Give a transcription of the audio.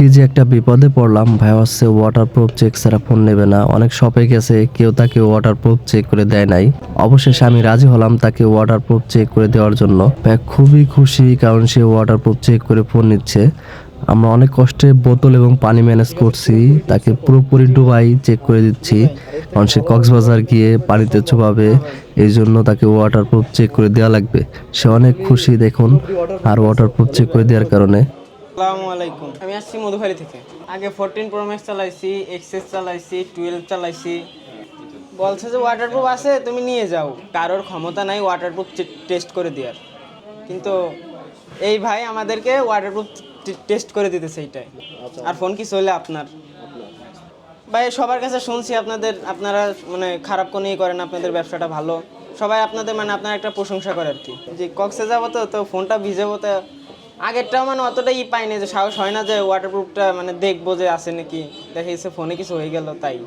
কি যে একটা বিপদে পড়লাম, ভাই হচ্ছে ওয়াটারপ্রুফ চেক ছাড়া ফোন নেবে না। অনেক শপে গেছে, কেউ তাকে ওয়াটারপ্রুফ চেক করে দেয় নাই। অবশেষে আমি রাজি হলাম তাকে ওয়াটারপ্রুফ চেক করে দেওয়ার জন্য। ভাই খুবই খুশি, কারণ সে ওয়াটারপ্রুফ চেক করে ফোন নিচ্ছে। আমরা অনেক কষ্টে বোতল এবং পানি ম্যানেজ করছি, তাকে পুরোপুরি ডুবাই চেক করে দিচ্ছি, কারণ সে কক্সবাজার গিয়ে পানিতে চুবাবে, এই জন্য তাকে ওয়াটারপ্রুফ চেক করে দেওয়া লাগবে। সে অনেক খুশি দেখুন, আর ওয়াটারপ্রুফ চেক করে দেওয়ার কারণে। আসসালামু আলাইকুম, আমি আসছি মধুখালী থেকে। আগে 14 প্রো ম্যাক্স চালাইছি, এক্সএস চালাইছি, 12 চালাইছি। বলছে যে ওয়াটারপ্রুফ আছে, তুমি নিয়ে যাও। কারোর ক্ষমতা নাই ওয়াটারপ্রুফ টেস্ট করে দেওয়ার, কিন্তু এই ভাই আমাদেরকে ওয়াটারপ্রুফ টেস্ট করে দিতেছে এইটাই। আর ফোন কি চলে আপনার? ভাই সবার কাছে শুনছি আপনারা মানে খারাপ কোনো করেন, আপনাদের ব্যবসাটা ভালো। সবাই আপনাদের মানে আপনার একটা প্রশংসা করে আর কি। যে কক্সে যাবো তো ফোনটা ভিজাবো, তো আগেরটাও মানে অতটা পাই না, যে সাহস হয় না যে ওয়াটারপ্রুফটা মানে দেখবো যে আছে নাকি। দেখা গেছে ফোনে কিছু হয়ে গেল তাই।